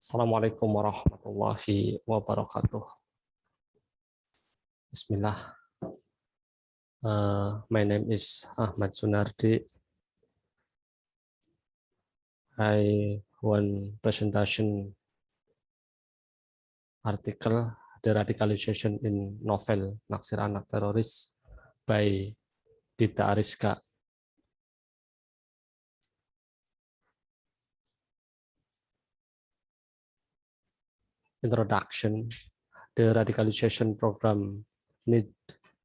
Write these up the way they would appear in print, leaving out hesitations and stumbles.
Assalamualaikum warahmatullahi wabarakatuh. Bismillah. My name is Ahmad Sunardi. I one presentation article The Radicalization in Novel Naksir Anak Teroris by Dita Ariska. Introduction. The radicalization program need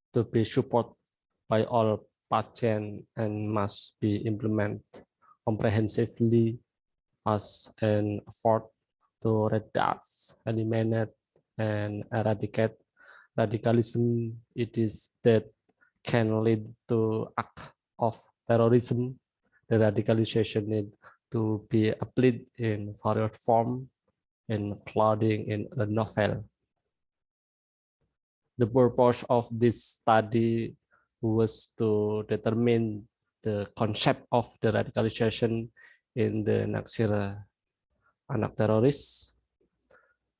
to be supported by all parties and must be implemented comprehensively as an effort to reduce, eliminate, and eradicate radicalism. It is that can lead to act of terrorism. The radicalization need to be applied in various forms, including in a novel. The purpose of this study was to determine the concept of the radicalization in the Naksir Anak Teroris,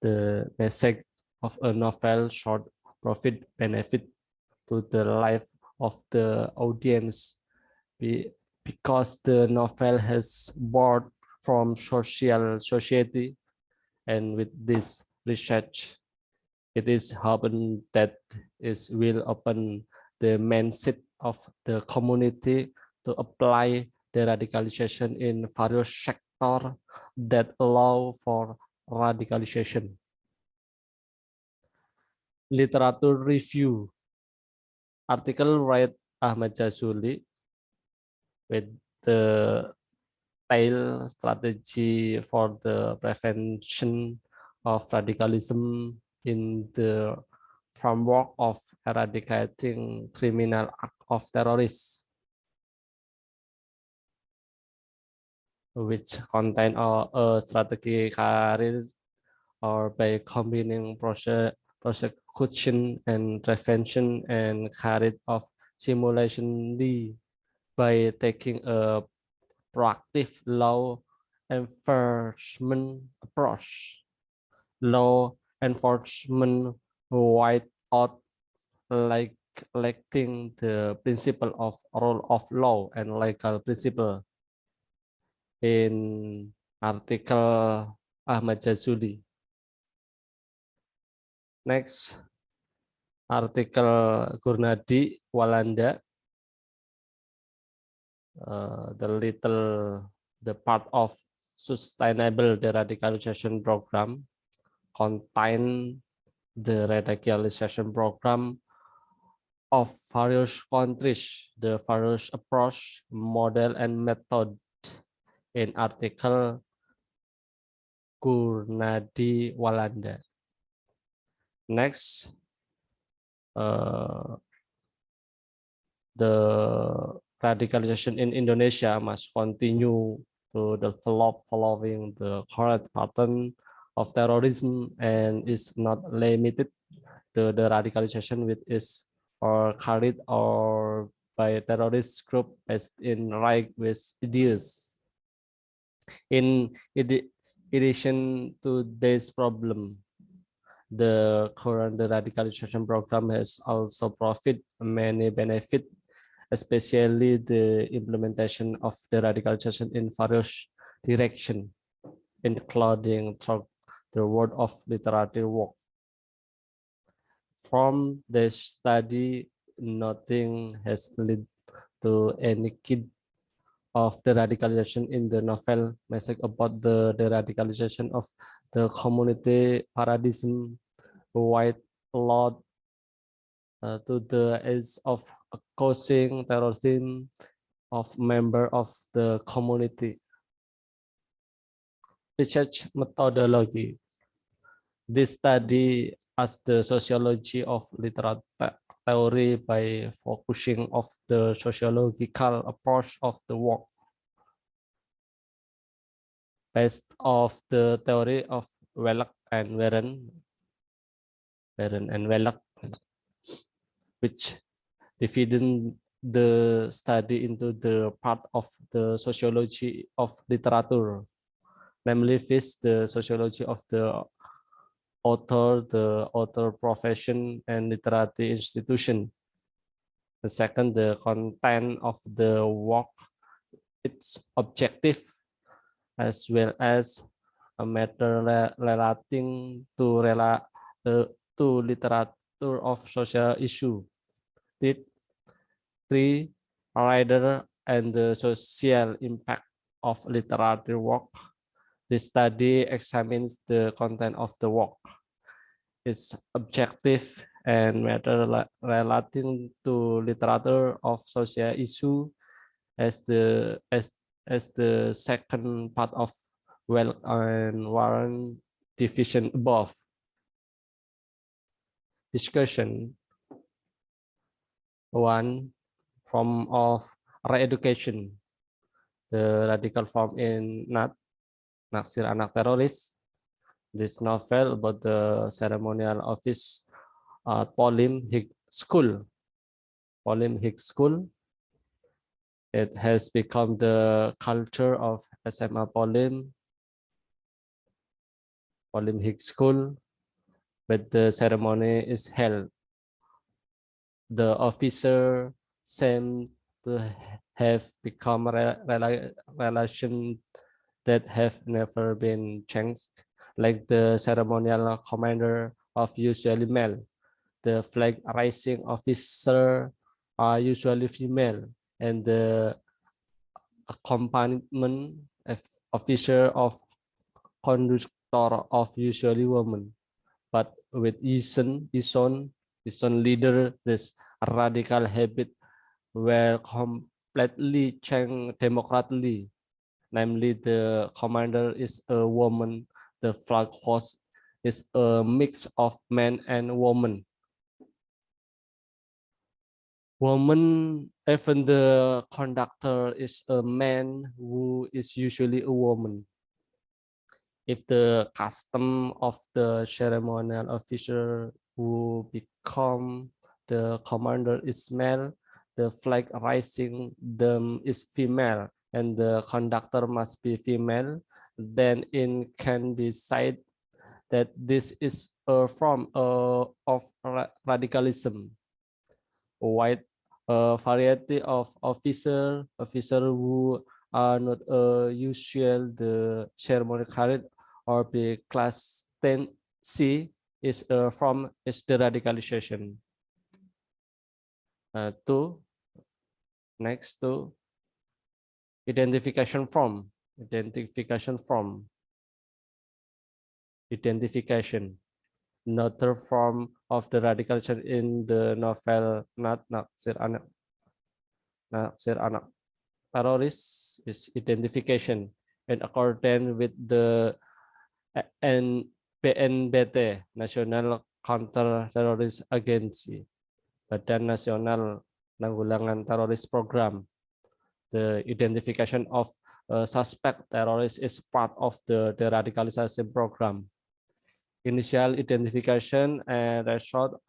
the message of a novel short profit benefit to the life of the audience because the novel has borrowed from society, and with this research it is hoping that it will open the mindset of the community to apply the radicalization in various sectors that allow for radicalization. Literature review. Article by Ahmad Jazuli with the title Strategy for the Prevention of Radicalism in the Framework of Eradicating Criminal Act of Terrorists, which contain a strategy carried or by combining prosecution and prevention and carried of simultaneously by taking a proactive law enforcement approach. Law enforcement without neglecting the principle of rule of law and legal principle in article Ahmad Jazuli. Next, artikel Gurnadi Walanda, the part of sustainable deradicalization program contain the radicalization program of various countries, the various approach, model, and method in article Gurnadi Walanda. Next, the radicalization in Indonesia must continue to develop following the current pattern of terrorism and is not limited to the radicalization which is or carried or by terrorist group based in right with ideas. In addition to this problem, the current radicalization program has also provided many benefits, especially the implementation of the radicalization in various directions, including through the word of literature work. From the study, nothing has led to any kid of the radicalization in the novel message about the radicalization of the community paradigm white law to the edge of causing terrorism of member of the community. Research methodology. This study as the sociology of literature theory by focusing of the sociological approach of the work based of the theory of Wellek and Warren and Wellek, which divided the study into the part of the sociology of literature namely first the sociology of the author profession and literary institution. The second, the content of the work, its objective, as well as a matter relating to literature of social issue. Three, writer and the social impact of literary work. This study examines the content of the work, its objective and matter relating to literature of social issue as the second part of well and Warren division above. Discussion. One, form of re-education. The radical form in Naksir Anak Teroris. This novel about the ceremonial office at Polim High School. Polim High School. It has become the culture of SMA Polim High School, but the ceremony is held. The officer seemed to have become relation that have never been changed, like the ceremonial commander of usually male. The flag raising officer are usually female, and the accompaniment officer of conductor of usually women. But with Ison leader, this radical habit were completely changed democratically. Namely, the commander is a woman, the flag host is a mix of men and women. Even the conductor is a man who is usually a woman. If the custom of the ceremonial officer who become the commander is male, the flag raising them is female, and the conductor must be female, then it can be said that this is a form of radicalism. Wide variety of officer who are not usual the ceremonial career or the class 10C is from is the radicalization. Next to identification from another form of the radicalization in the novel Naksir Anak Teroris is identification, and according with the BNBT, National Counter Terrorist Agency, Badan Nasional Penanggulangan Teroris Program. The identification of suspect terrorist is part of the deradicalization program. Initial identification and result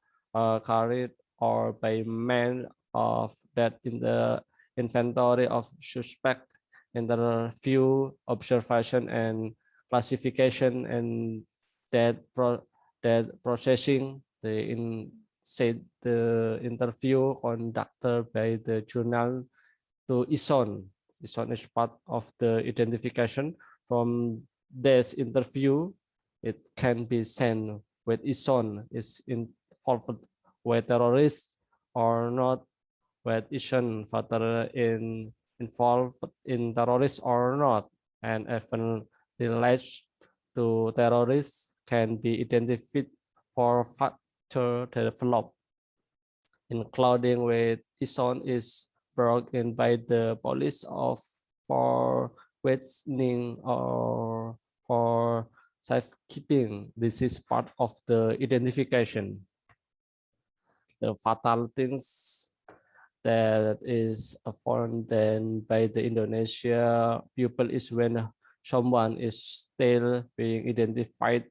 carried or by men of that in the inventory of suspect, interview, observation, and classification, and that processing the interview conducted by the journal to Ison. Ison is part of the identification. From this interview, it can be sent with Ison is involved with terrorists or not, with Ison further involved in terrorists or not, and even related to terrorists can be identified for factor develop, including with Ison is brought in by the police for questioning or for safekeeping. This is part of the identification. The fatal things that is found then by the Indonesia people is when someone is still being identified,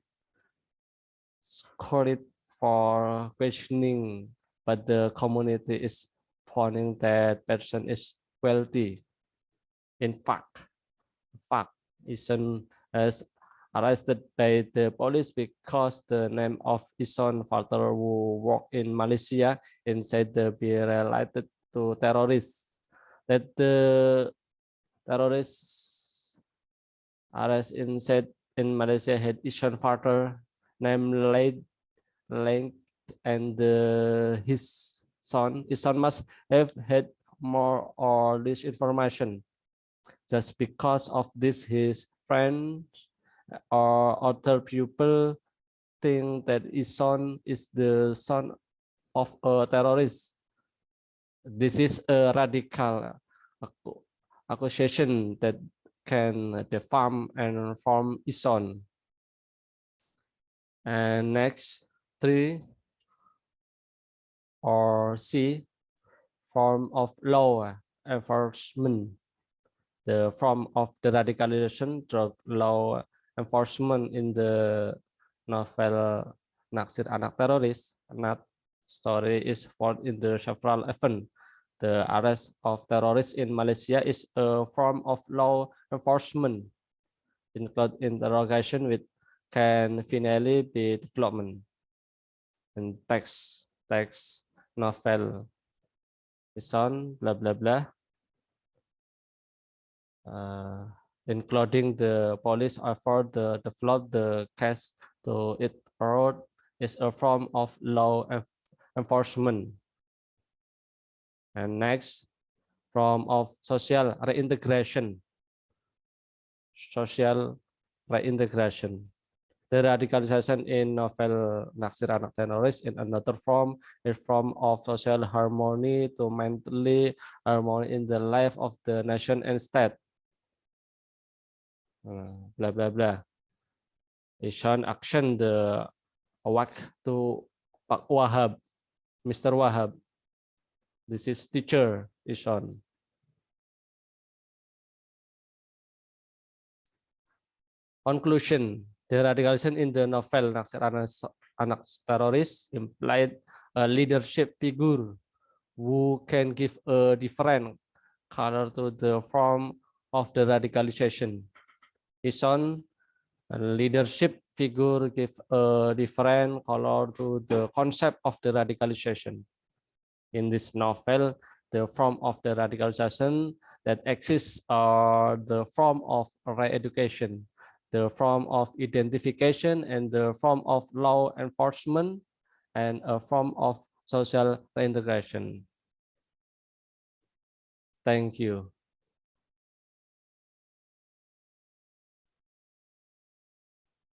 scored for questioning, but the community is finding that person is wealthy. In fact, Ison is arrested by the police because the name of Ison father who worked in Malaysia inside the be related to terrorists. That the terrorists arrest inside in Malaysia had Ison father named Lang and his son. His son must have had more or this information. Just because of this, his friends or other people think that his son is the son of a terrorist. This is a radical accusation that can defame and form his son. And next, 3 or C, form of law enforcement. The form of the radicalization drug law enforcement in the novel Naksir Anak Teroris. That story is found in the several events. The arrest of terrorists in Malaysia is a form of law enforcement. Include interrogation with can finally be development. And text novel is on blah blah blah. Including the police effort to develop the case to it or is a form of law enforcement. And next, form of social reintegration. Social reintegration. The radicalization in novel Naksir Anak Teroris in another form, a form of social harmony to mentally harmony in the life of the nation and state. Blah blah blah. Ishan action the awak to Pak Wahab, Mr. Wahab. This is teacher Ishan. Conclusion: the radicalization in the novel Naksir Anak Teroris implied a leadership figure who can give a different color to the form of the radicalization. Ishan, a leadership figure give a different color to the concept of the radicalization. In this novel, the form of the radicalization that exists are the form of re-education, the form of identification, and the form of law enforcement, and a form of social reintegration. Thank you.